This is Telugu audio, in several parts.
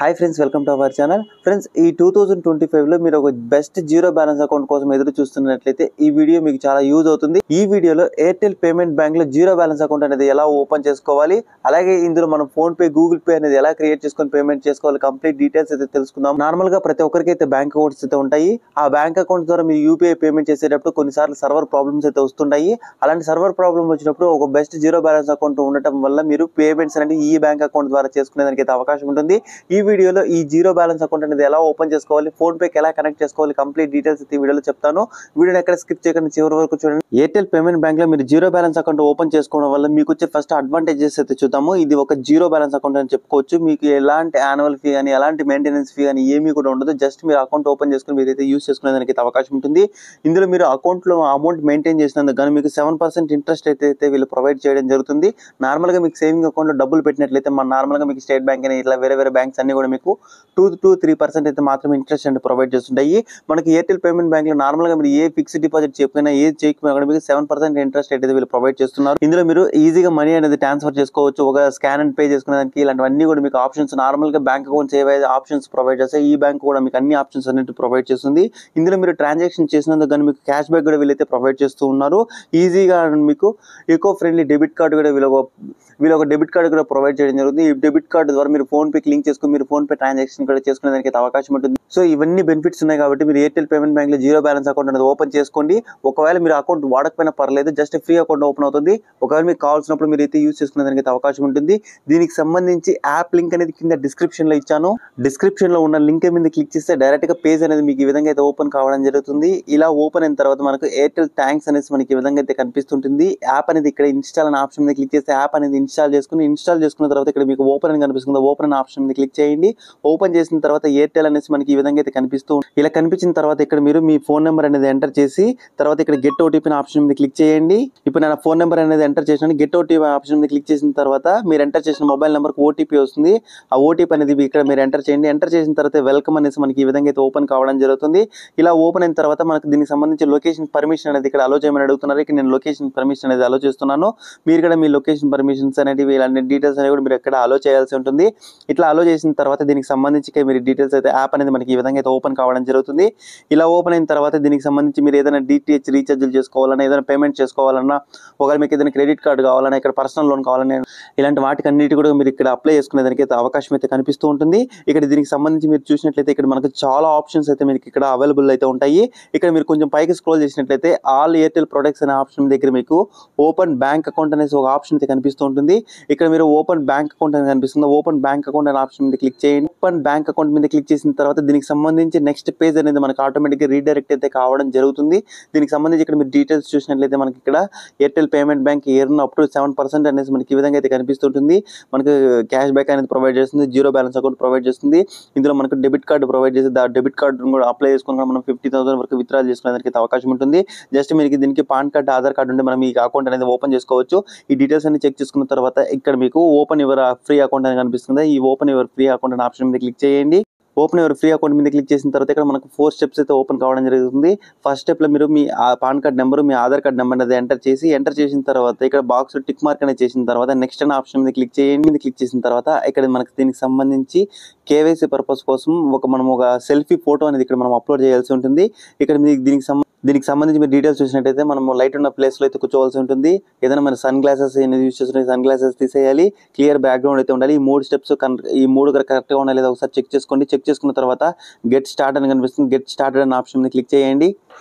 Hi friends, welcome to our channel. Friends, ఈ 2025లో మీరు ఒక బెస్ట్ జీరో బ్యాలెన్స్ అకౌంట్ కోసం ఎదురు చూస్తున్నట్లయితే ఈ వీడియో మీకు చాలా యూజ్ అవుతుంది. ఈ వీడియోలో ఎయిర్టెల్ పేమెంట్ బ్యాంక్ లో జీరో బ్యాలెన్స్ అకౌంట్ అనేది ఎలా ఓపెన్ చేసుకోవాలి, అలాగే ఇందులో మనం ఫోన్ పే, గూగుల్ పే అనేది ఎలా క్రియేట్ చేసుకొని పేమెంట్ చేసుకోవాలి, కంప్లీట్ డీటెయిల్స్ అయితే తెలుసుకుందాం. నార్మల్ గా ప్రతి ఒక్కరికి అయితే బ్యాంక్ అకౌంట్స్ అయితే ఉంటాయి. ఆ బ్యాంక్ అకౌంట్ ద్వారా మీరు యూపీఐ పేమెంట్ చేసేటప్పుడు కొన్నిసార్లు సర్వర్ ప్రాబ్లమ్స్ అయితే వస్తుంటాయి. అలాంటి సర్వర్ ప్రాబ్లమ్ వచ్చినప్పుడు ఒక బెస్ట్ జీరో బ్యాలెన్స్ అకౌంట్ ఉండటం వల్ల మీరు పేమెంట్స్ అనేది ఈ బ్యాంక్ అకౌంట్ ద్వారా చేసుకునేదానికి అయితే అవకాశం ఉంటుంది. ఈ వీడియోలో ఈ జీరో బ్యాలెన్స్ అకౌంట్ అనేది ఎలా ఓపెన్ చేసుకోవాలి, ఫోన్ పేకి ఎలా కనెక్ట్ చేసుకోవాలి, కంప్లీట్ డీటెయిల్స్ ఈ వీడియోలో చెప్తాను. వీడియోని ఎక్కడ స్కిప్ చేయకుండా చివరి వరకు చూడండి. ఎయిర్టెల్ పేమెంట్ బ్యాంక్ లో మీరు జీరో బ్యాలెన్స్ అకౌంట్ ఓపెన్ చేసుకోవడం వల్ల మీకు వచ్చే ఫస్ట్ అడ్వాంటేజెస్ అయితే చూద్దాము. ఇది ఒక జీరో బ్యాలెన్స్ అకౌంట్ అని చెప్పుకోవచ్చు. మీకు ఎలాంటి యాన్యువల్ ఫీ కానీ ఎలాంటి మెయింటెనెన్స్ ఫీ కానీ ఏమీ కూడా ఉండదు. జస్ట్ మీరు అకౌంట్ ఓపెన్ చేసుకుని మీరైతే యూస్ చేసుకునేదానికి అవకాశం ఉంటుంది. ఇందులో మీరు అకౌంట్ లో అమౌంట్ మెయింటైన్ చేసినందుకు కానీ మీకు 7% ఇంట్రెస్ట్ అయితే వీళ్ళు ప్రొవైడ్ చేయడం జరుగుతుంది. నార్మల్ గా మీకు సేవింగ్ అకౌంట్ లో డబ్బులు పెట్టినట్లయితే మన నార్మల్ గా మీకు స్టేట్ బ్యాంక్ అని ఇట్లా వేరే బ్యాంక్స్ అన్ని కూడా మీకు 2-3% అయితే మాత్రమే ఇంట్రెస్ట్ అంటే ప్రొవైడ్ చేస్తుంటాయి. మనకి ఎయిర్టెల్ పేమెంట్ బ్యాంక్ లో నార్మల్ గా మీరు ఏ ఫిక్స్డ్ డిపాజిట్ చెప్పినా ఏది చేయకపోయినా కూడా మీకు 7% ఇంట్రెస్ట్ అయితే వీళ్ళు ప్రొవైడ్ చేస్తున్నారు. ఇందులో మీరు ఈజీగా మనీ అనేది ట్రాన్స్ఫర్ చేసుకోవచ్చు. ఒక స్కాన్ అండ్ పే చేసుకునేదానికి ఇలాంటివన్నీ కూడా మీకు ఆప్షన్స్ నార్మల్ గా బ్యాంక్ అకౌంట్స్ ఏవైతే ఆప్షన్స్ ప్రొవైడ్ చేస్తాయి, ఈ బ్యాంక్ కూడా మీకు అన్ని ఆప్షన్స్ అన్నిటి ప్రొవైడ్ చేస్తుంది. ఇందులో మీరు ట్రాన్సాక్షన్ చేసినందుకు కానీ మీకు క్యాష్ బ్యాక్ కూడా వీళ్ళైతే ప్రొవైడ్ చేస్తూ ఉన్నారు. ఈజీగా మీకు ఈకో ఫ్రెండ్లీ డెబిట్ కార్డు కూడా వీళ్ళు ఒక డెబిట్ కార్డు కూడా ప్రొవైడ్ చేయడం జరుగుతుంది. ఈ డెబిట్ కార్డు ద్వారా మీరు ఫోన్ పే లింక్ చేసుకుని మీరు ఫోన్ పే ట్రాన్సాక్షన్ కూడా చేసుకునేదానికి అవకాశం ఉంటుంది. సో ఇవన్నీ బెనిఫిట్స్ ఉన్నాయి కాబట్టి మీరు ఎయిర్టెల్ పేమెంట్ బ్యాంక్ లో జీరో బ్యాలెన్స్ అకౌంట్ అనేది ఓపెన్ చేసుకోండి. ఒకవేళ మీరు అకౌంట్ వాడకపోయినా పర్లేదు, జస్ట్ ఫ్రీ అకౌంట్ ఓపెన్ అవుతుంది. ఒకవేళ మీకు కావాల్సినప్పుడు మీరు అయితే యూజ్ చేసుకునేదానికి అవకాశం ఉంటుంది. దీనికి సంబంధించి యాప్ లింక్ అనేది కింద డిస్క్రిప్షన్ లో ఇచ్చాను. డిస్క్రిప్షన్ లో ఉన్న లింక్ మీద క్లిక్ చేస్తే డైరెక్ట్ గా పేజ్ అనేది మీకు ఈ విధంగా అయితే ఓపెన్ కావడం జరుగుతుంది. ఇలా ఓపెన్ అయిన తర్వాత మనకు ఎయిర్టెల్ థ్యాంక్స్ అనేసి మనకి ఈ విధంగా అయితే కనిపిస్తుంటుంది. యాప్ అనేది ఇక్కడ ఇన్స్టాల్ అనే ఆప్షన్ మీద క్లిక్ చేస్తే యాప్ అనేది ఇన్స్టాల్ చేసుకున్న తర్వాత ఇక్కడ మీకు ఓపెన్ అని కనిపిస్తుంది. ఓపెన్ అనే ఆప్షన్ మీద క్లిక్ చేయండి. ఓపెన్ చేసిన తర్వాత ఎయిర్టెల్ అనేసి మనకి ఈ విధంగా అయితే కనిపిస్తూ ఇలా కనిపించిన తర్వాత ఇక్కడ మీరు మీ ఫోన్ నెంబర్ అనేది ఎంటర్ చేసి తర్వాత ఇక్కడ గెట్ ఓటీపీ ఆప్షన్ మీద క్లిక్ చేయండి. ఇప్పుడు నేను ఫోన్ నెంబర్ అనేది ఎంటర్ చేసిన గెట్ ఓటీపీ ఆప్షన్ మీద క్లిక్ చేసిన తర్వాత మీరు ఎంటర్ చేసిన మొబైల్ నెంబర్ కి ఓటీపీ వస్తుంది. ఆ ఓటీపీ అనేది ఇక్కడ మీరు ఎంటర్ చేయండి. ఎంటర్ చేసిన తర్వాత వెల్కమ్ అనేసి మనకి ఈ విధంగా అయితే ఓపెన్ కావడం జరుగుతుంది. ఇలా ఓపెన్ అయిన తర్వాత మనకు దీనికి సంబంధించి లొకేషన్ పర్మిషన్ అనేది ఇక్కడ అలో చేయమని అడుగుతున్నారు. ఇక్కడ నేను లొకేషన్ పర్మిషన్ అనేది అలో చేస్తున్నాను. మీరు కూడా మీ లొకేషన్ పర్మిషన్స్ అనేవి ఇలాంటి డీటెయిల్స్ అనేవి కూడా మీరు ఎక్కడ అలో చేయాల్సి ఉంటుంది. ఇట్లా అలో చేసిన తర్వాత దీనికి సంబంధించి మీరు డీటెయిల్స్ అయితే యాప్ అనేది మనకి ఈ విధంగా అయితే ఓపెన్ కావడం జరుగుతుంది. ఇలా ఓపెన్ అయిన తర్వాత దీనికి సంబంధించి మీరు ఏదైనా DTH రీఛార్జ్లు చేసుకోవాలన్నా, ఏదైనా పేమెంట్ చేసుకోవాలన్నా, ఒకవేళ మీకు ఏదైనా క్రెడిట్ కార్డు కావాలన్నా, ఇక్కడ పర్సనల్ లోన్ కావాలన్నా, ఇలాంటి వాటికి అన్నిటి కూడా మీరు ఇక్కడ అప్లై చేసుకునేదానికి అయితే అవకాశం అయితే కనిపిస్తూ ఉంటుంది. ఇక్కడ దీనికి సంబంధించి మీరు చూసినట్లయితే ఇక్కడ మనకు చాలా ఆప్షన్స్ అయితే మీకు ఇక్కడ అవైలబుల్ అయితే ఉంటాయి. ఇక్కడ మీరు కొంచెం పైకి స్క్రోల్ చేసినట్లయితే ఆల్ ఎయిర్టెల్ ప్రొడక్ట్స్ అనే ఆప్షన్ దగ్గర మీకు ఓపెన్ బ్యాంక్ అకౌంట్ అనేసి ఒక ఆప్షన్ అయితే కనిపిస్తూ ఉంటుంది. ఇక్కడ మీరు ఓపెన్ బ్యాంక్ అకౌంట్ అని కనిపిస్తుంది. ఓపెన్ బ్యాంక్ అకౌంట్ అనే ఆప్షన్ మీద క్లిక్ చేయండి. ఓపెన్ బ్యాంక్ అకౌంట్ మీద క్లిక్ చేసిన తర్వాత దీనికి సంబంధించి నెక్స్ట్ పేజ్ అనేది మనకు ఆటోమేటిక్గా రీడైరెక్ట్ అయితే కావడం జరుగుతుంది. దీనికి సంబంధించి ఇక్కడ మీరు డీటెయిల్స్ చూసినట్లయితే మనకి ఇక్కడ Airtel payment bank earn up to 7% అనేసి మనకి ఈ విధంగా అయితే కనిపిస్తుంటుంది. మనకు క్యాష్ బ్యాక్ అనేది ప్రొవైడ్ చేస్తుంది, జీరో బ్యాలెన్స్ అకౌంట్ ప్రొవైడ్ చేస్తుంది. ఇందులో మనకు డెబిట్ కార్డు ప్రొవైడ్ చేస్తుంది. ఆ డెబిట్ కార్డు కూడా అప్లై చేసుకుని మనం 50,000 వరకు విత్డ్రా చేసుకునేదానికి అవకాశం ఉంటుంది. జస్ట్ మీకు దీనికి పాన్ కార్డు, ఆధార్ కార్డు ఉంటే మనం ఈ అకౌంట్ అనేది ఓపెన్ చేసుకోవచ్చు. ఈ డీటెయిల్స్ అన్ని చెక్ చేసుకున్న తర్వాత ఇక్కడ మీకు ఓపెన్ యువర్ ఫ్రీ అకౌంట్ అని కనిపిస్తుంది. ఈ ఓపెన్ యువర్ ఫ్రీ అకౌంట్ అనే ఆప్షన్ మీద క్లిక్ చేయండి. ఓపెన్ యువర్ ఫ్రీ అకౌంట్ మీద క్లిక్ చేసిన తర్వాత ఇక్కడ మనకు 4 స్టెప్స్ అయితే ఓపెన్ కావడం జరుగుతుంది. ఫస్ట్ స్టెప్ లో మీరు మీ పాన్ కార్డ్ నెంబర్, మీ ఆధార్ కార్డ్ నెంబర్ అనేది ఎంటర్ చేసిన తర్వాత ఇక్కడ బాక్స్ టిక్ మార్క్ అనేది చేసిన తర్వాత నెక్స్ట్ అనే ఆప్షన్ మీద క్లిక్ చేయండి. క్లిక్ చేసిన తర్వాత ఇక్కడ మనకు దీనికి సంబంధించి KYC పర్పస్ కోసం మనం ఒక సెల్ఫీ ఫోటో అనేది ఇక్కడ మనం అప్లోడ్ చేయాల్సి ఉంటుంది. ఇక్కడ దీనికి సంబంధించి మీరు డీటెయిల్స్ చూసినట్టయితే మనం లైట్ ఉన్న ప్లేస్ లో అయితే కూర్చోవాల్సి ఉంటుంది. ఏదైనా మన సన్ గ్లాసెస్ యూజ్ చేస్తున్న సన్ గ్లాసెస్ తీసేయాలి. క్లియర్ బ్యాక్గ్రౌండ్ అయితే ఉండాలి. ఈ 3 స్టెప్స్ కరెక్ట్ గా ఉండాలి లేదా ఒకసారి చెక్ చేసుకోండి. చెక్ చేసుకున్న తర్వాత గెట్ స్టార్ట్ అని కనిపిస్తుంది. గెట్ స్టార్టెడ్ అనే ఆప్షన్ మీద క్లిక్ చేయండి.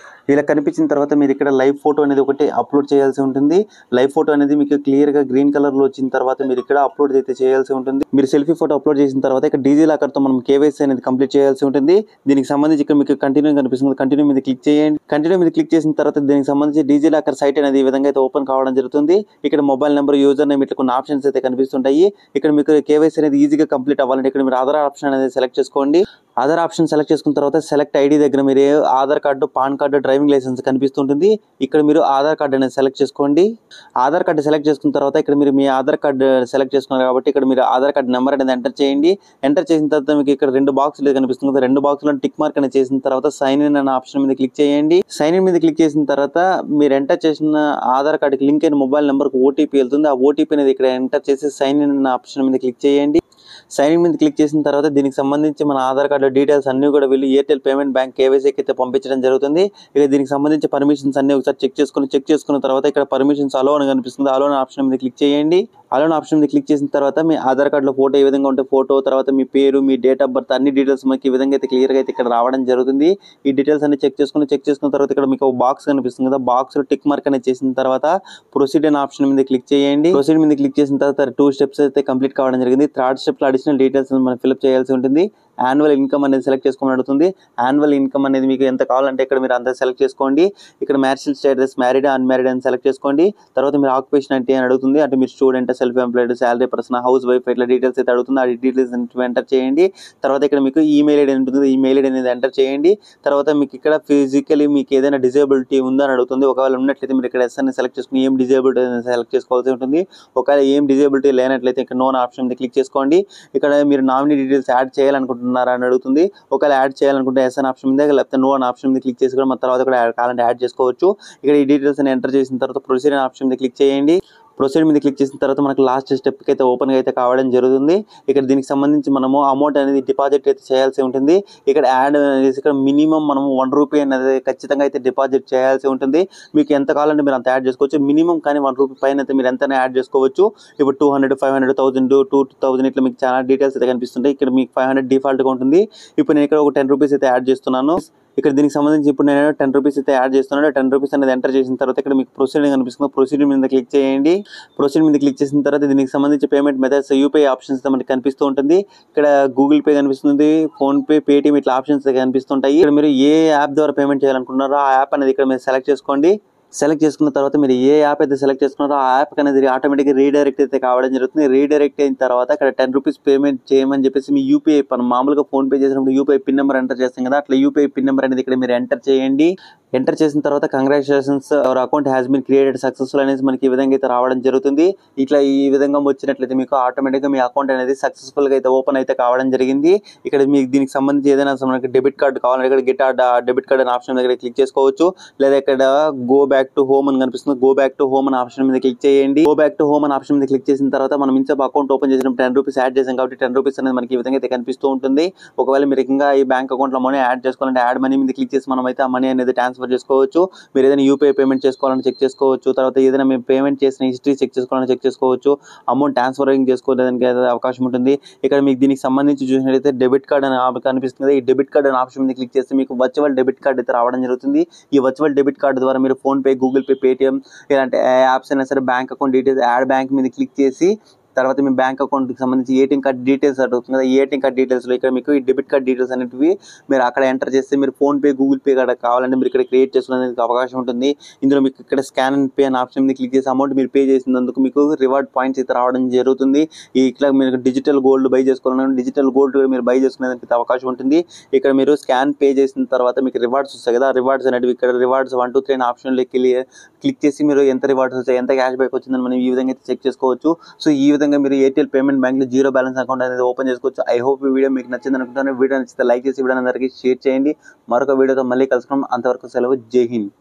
ఇలా కనిపించిన తర్వాత మీరు ఇక్కడ లైవ్ ఫోటో అనేది ఒకటి అప్లోడ్ చేయాల్సి ఉంటుంది. లైవ్ ఫోటో అనేది మీకు క్లియర్ గా గ్రీన్ కలర్ లో వచ్చిన తర్వాత మీరు ఇక్కడ అప్లోడ్ అయితే చేయాల్సి ఉంటుంది. మీరు సెల్ఫీ ఫోటో అప్లోడ్ చేసిన తర్వాత ఇక్కడ డిజిలాకర్ తో మనం KYC అనేది కంప్లీట్ చేయాల్సి ఉంటుంది. దీనికి సంబంధించి ఇక్కడ మీకు కంటిన్యూ కనిపిస్తుంది. కంటిన్యూ మీద క్లిక్ చేయండి. కంటిన్యూ మీద క్లిక్ చేసిన తర్వాత దీనికి సంబంధించి డిజిలాకర్ సైట్ అనేది ఈ విధంగా అయితే ఓపెన్ కావడం జరుగుతుంది. ఇక్కడ మొబైల్ నెంబర్, యూజర్ నేమ్ ఇట్లా కొన్ని ఆప్షన్స్ అయితే కనిపిస్తుంటాయి. ఇక్కడ మీకు KYC అనేది ఈజీగా కంప్లీట్ అవ్వాలంటే ఇక్కడ మీరు ఆధార్ ఆప్షన్ అనేది సెలెక్ట్ చేసుకోండి. ఆధార్ ఆప్షన్ సెలెక్ట్ చేసుకున్న తర్వాత సెలెక్ట్ ఐడి దగ్గర మీరు Aadhaar card, PAN card, driving licence కనిపిస్తుంటుంది. ఇక్కడ మీరు ఆధార్ కార్డు అనేది సెలెక్ట్ చేసుకోండి. ఆధార్ కార్డు సెలెక్ట్ చేసుకున్న తర్వాత ఇక్కడ మీరు మీ ఆధార్ కార్డు సెలెక్ట్ చేసుకున్నారు కాబట్టి ఇక్కడ మీరు ఆధార్ కార్డు నెంబర్ అనేది ఎంటర్ చేయండి. ఎంటర్ చేసిన తర్వాత మీకు ఇక్కడ 2 బాక్సులు కనిపిస్తుంది. 2 బాక్సులో టిక్ మార్క్ అనేది చేసిన తర్వాత సైన్ ఇన్ అనే ఆప్షన్ మీద క్లిక్ చేయండి. సైన్ ఇన్ మీద క్లిక్ చేసిన తర్వాత మీరు ఎంటర్ చేసిన ఆధార్ కార్డుకి లింక్ అయిన మొబైల్ నెంబర్కి ఓటీపీ వెళ్తుంది. ఆ ఓటీపీ అనేది ఇక్కడ ఎంటర్ చేసి సైన్ ఇన్ అనే ఆప్షన్ మీద క్లిక్ చేయండి. సైన్ ఇన్ మీద క్లిక్ చేసిన తర్వాత దీనికి సంబంధించి మన ఆధార్ కార్డు డీటెయిల్స్ అన్ని కూడా వీళ్ళు ఎయిర్టెల్ పేమెంట్ బ్యాంక్ కేవైసీకి అయితే పంపించడం జరుగుతుంది. ఇక దీనికి సంబంధించి పర్మిషన్స్ అన్ని ఒకసారి చెక్ చేసుకున్న తర్వాత ఇక్కడ పర్మిషన్స్ అలో అని కనిపిస్తుంది. అలో ఆప్షన్ మీద క్లిక్ చేయండి. అలో ఆప్షన్ మీద క్లిక్ చేసిన తర్వాత మీ ఆధార్ కార్డులో ఫోటో ఏ విధంగా ఉంటే ఫోటో, తర్వాత మీ పేరు, మీ డేట్ ఆఫ్ బర్త్ అన్ని డీటెయిల్స్ మనకి ఈ విధంగా అయితే క్లియర్గా అయితే ఇక్కడ రావడం జరుగుతుంది. ఈ డీటెయిల్స్ అన్ని చెక్ చేసుకున్న తర్వాత ఇక్కడ మీకు ఒక బాక్స్ కనిపిస్తుంది కదా, బాక్స్ లో టిక్ మార్క్ అనేది చేసిన తర్వాత ప్రొసీడ్ అనే ఆప్షన్ మీద క్లిక్ చేయండి. ప్రొసీడ్ మీద క్లిక్ చేసిన తర్వాత 2 స్టెప్స్ అయితే కంప్లీట్ కావడం జరిగింది. థర్డ్ స్టెప్ లో అడిషనల్ డీటెయిల్స్ మనం ఫిల్అప్ చేయాల్సి ఉంటుంది. యాన్యువల్ ఇన్కమ్ అనేది సెలెక్ట్ చేసుకోమని అడుగుతుంది. యాన్యువల్ ఇన్కమ్ అనేది మీకు ఎంత కావాలంటే ఇక్కడ మీరు అంతా సెలెక్ట్ చేసుకోండి. ఇక్కడ మ్యారిటల్ స్టేటస్ మ్యారీడ్ అన్మ్యారీడ్ అని సెలెక్ట్ చేసుకోండి. తర్వాత మీరు ఆక్యుపేషన్ అంటే అని అడుగుతుంది. అంటే మీరు student, self employed, salary person, house wife, ఇట్లా డీటెయిల్స్ అయితే అడుగుతుంది. ఆ డీటెయిల్స్ ఎంటర్ చేయండి. తర్వాత ఇక్కడ మీకు ఈమెయిల్ ఐడి ఉంటుంది. ఈమెయిల్ ఐడి అనేది ఎంటర్ చేయండి. తర్వాత మీకు ఇక్కడ ఫిజికలీ మీకు ఏదైనా డిజేబిలిటీ ఉందా అని అడుగుతుంది. ఒకవేళ ఉన్నట్లయితే మీరు ఇక్కడ ఎస్ అని సెలెక్ట్ చేసుకుని ఏం డిజేబిలిటీ సెలెక్ట్ చేసుకోవాల్సి ఉంటుంది. ఒకవేళ ఏం డిజేబిలిటీ లేనట్లయితే ఇక్కడ నో ఆప్షన్ మీద క్లిక్ చేసుకోండి. ఇక్కడ మీరు నామినీ డీటెయిల్స్ యాడ్ చేయాలనుకుంటున్నారా అని అడుగుతుంది. ఒకవేళ యాడ్ చేయాలనుకుంటే ఎస్ అని ఆప్షన్ మీద, లేకపోతే నో అని ఆప్షన్ మీద క్లిక్ చేసుకోవడం, తర్వాత కూడా కావాలంటే యాడ్ చేసుకోవచ్చు. ఇక్కడ ఈ డీటెయిల్స్ అని ఎంటర్ చేసిన తర్వాత ప్రొసీడ్ అనే ఆప్షన్ మీద క్లిక్ చేయండి. ప్రొసీడ్ మీద క్లిక్ చేసిన తర్వాత మనకు లాస్ట్ స్టెప్కి అయితే ఓపెన్గా అయితే కావడం జరుగుతుంది. ఇక్కడ దీనికి సంబంధించి మనము అమౌంట్ అనేది డిపాజిట్ అయితే చేయాల్సి ఉంటుంది. ఇక్కడ యాడ్ అనేది ఇక్కడ మినిమం మనము ₹1 అనేది ఖచ్చితంగా అయితే డిపాజిట్ చేయాల్సి ఉంటుంది. మీకు ఎంత కావాలంటే మీరు అంత యాడ్ చేసుకోవచ్చు. మినిమం కానీ ₹1 పైన అయితే మీరు ఎంతైనా యాడ్ చేసుకోవచ్చు. ఇప్పుడు 200, 500, 1000, 2000 ఇట్లా మీకు చాలా డీటెయిల్స్ అయితే కనిపిస్తుంటాయి. ఇక్కడ మీకు 500 డిఫాల్ట్గా ఉంటుంది. ఇప్పుడు నేను ఇక్కడ ఒక ₹10 అయితే యాడ్ చేస్తున్నాను. ఇక్కడ దీనికి సంబంధించి ఇప్పుడు నేను ₹10 అయితే యాడ్ చేస్తున్నాను. ₹10 అనేది ఎంటర్ చేసిన తర్వాత ఇక్కడ మీకు ప్రొసీడ్ కనిపిస్తుంది. ప్రొసీడ్ మీద క్లిక్ చేయండి. ప్రొసీడ్ మీద క్లిక్ చేసిన తర్వాత దీనికి సంబంధించి పేమెంట్ మెథడ్స్ యూపీఐ ఆప్షన్స్ మనకి కనిపిస్తూ ఉంటుంది. ఇక్కడ గూగుల్ పే కనిపిస్తుంది, ఫోన్ పే, పేటిఎం ఇట్లా ఆప్షన్స్ కనిపిస్తుంటాయి. ఇక్కడ మీరు ఏ యాప్ ద్వారా పేమెంట్ చేయాలనుకుంటున్నారో ఆ యాప్ అనేది ఇక్కడ మీరు సెలెక్ట్ చేసుకోండి. సెలెక్ట్ చేసుకున్న తర్వాత మీరు ఏ యాప్ అయితే సెలెక్ట్ చేసుకున్నారో ఆ యాప్ అనేది ఆటోమేటిక్గా రీడైరెక్ట్ అయితే కావడం జరుగుతుంది. రీడైరెక్ట్ అయిన తర్వాత ఇక్కడ ₹10 పేమెంట్ చేయమని చెప్పేసి మీ యూపీఐ మనం మామూలుగా ఫోన్ పే చేసినప్పుడు యూపీఐ పిన్ నెంబర్ ఎంటర్ చేస్తాం కదా, అట్లా యూపీఐ పిన్ నెంబర్ అనేది ఇక్కడ మీరు ఎంటర్ చేయండి. ఎంటర్ చేసిన తర్వాత congratulations our account has been created successful అనేది మనకి ఈ విధంగా అయితే రావడం జరుగుతుంది. ఇట్లా ఈ విధంగా వచ్చినట్లయితే మీకు ఆటోమేటిక్గా మీ అకౌంట్ అనేది సక్సెస్ఫుల్గా అయితే ఓపెన్ అయితే కావడం జరిగింది. ఇక్కడ మీకు దీనికి సంబంధించి ఏదైనా మనకి డెబిట్ కార్డు కావాలంటే ఇక్కడ గెట్ డెబిట్ కార్డ్ అనే ఆప్షన్ దగ్గర క్లిక్ చేసుకోవచ్చు. లేదా ఇక్కడ గో బ్యాక్ టు హోమ్ అని కనిపిస్తుంది. గో బ్యాక్ టు హోమ్ అనే ఆప్షన్ మీద క్లిక్ చేయండి. గో బ్యాక్ టు హోమ్ అనే ఆప్షన్ మీద క్లిక్ చేసిన తర్వాత మనం ఇన్సెప్ అకౌంట్ ఓపెన్ చేసినప్పుడు ₹10 యాడ్ చేసాం కాబట్టి ₹10 అనేది మనకి ఈ విధంగా అయితే కనిపిస్తూ ఉంటుంది. ఒకవేళ మీరు ఇంకా ఈ బ్యాంక్ అకౌంట్లో మనీ యాడ్ చేసుకోవాలంటే యాడ్ మనీ మీద క్లిక్ చేసి మనం అయితే ఆ మనీ అనేది ట్రాన్స్ఫర్ చేసుకోవచ్చు. మీరు ఏదైనా యూపీఐ పేమెంట్ చేసుకోవాలని చెక్ చేసుకోవచ్చు. తర్వాత ఏదైనా మేము పేమెంట్ చేసిన హిస్టరీ చెక్ చేసుకోవాలని చెక్ చేసుకోవచ్చు. అమౌంట్ ట్రాన్స్ఫరింగ్ చేసుకోవడానికి అవకాశం ఉంటుంది. ఇక్కడ మీకు దీనికి సంబంధించి చూసినట్లయితే డెబిట్ కార్డ్ అని కనిపిస్తుంది. ఈ డెబిట్ కార్డ్ అనే ఆప్షన్ మీద క్లిక్ చేస్తే మీకు వర్చువల్ డెబిట్ కార్డ్ అయితే రావడం జరుగుతుంది. ఈ వర్చువల్ డెబిట్ కార్డు ద్వారా మీరు phone pay, Google pay, Paytm ఇలాంటి యాప్స్ అయినా సరే bank account details add bank మీద క్లిక్ చేసి తర్వాత మీ బ్యాంక్ అకౌంట్కి సంబంధించి ఏటీఎం కార్డ్ డీటెయిల్స్ అడుగుతుంది కదా, ఈ ఏటీఎం కార్డ్ డీటెయిల్స్లో ఇక్కడ మీకు ఈ డెబిట్ కార్డ్ డీటెయిల్స్ అనేటివి మీరు అక్కడ ఎంటర్ చేస్తే మీరు ఫోన్ పే, గూగుల్ పే కూడా కావాలంటే మీరు ఇక్కడ క్రియేట్ చేసుకునేందుకు అవకాశం ఉంటుంది. ఇందులో మీకు ఇక్కడ స్కాన్ అండ్ పే అనే ఆప్షన్ మీద క్లిక్ చేసి అమౌంట్ మీరు పే చేసినందుకు మీకు రివార్డ్ పాయింట్స్ అయితే రావడం జరుగుతుంది. ఇట్లా మీరు డిజిటల్ గోల్డ్ బై చేసుకోవాలన్నా డిజిటల్ గోల్డ్ మీరు బై చేసుకునేందుకు అవకాశం ఉంటుంది. ఇక్కడ మీరు స్కాన్ పే చేసిన తర్వాత మీకు రివార్డ్స్ వస్తాయి కదా, రివార్డ్స్ అనేవి ఇక్కడ రివార్డ్స్ 1, 2, 3 అనే ఆప్షన్లోకి క్లిక్ చేసి మీరు ఎంత రివార్డ్స్ వచ్చాయి, ఎంత క్యాష్ బ్యాక్ వచ్చిందని మనం ఈ విధంగా అయితే చెక్ చేసుకోవచ్చు. సో ఈ విధంగా మీరు ఎయిర్టెల్ పేమెంట్ బ్యాంక్ లో జీరో బ్యాలెన్స్ అకౌంట్ అనేది ఓపెన్ చేసుకోవచ్చు. ఐ హోప్ ఈ వీడియో మీకు నచ్చింది అనుకుంటున్నాను. వీడియో నచ్చితే లైక్ చేసి వీడియో అందరికీ షేర్ చేయండి. మరొక వీడియోతో మళ్ళీ కలుసుకున్నాం. అంతవరకు సెలవు. జై హింద్.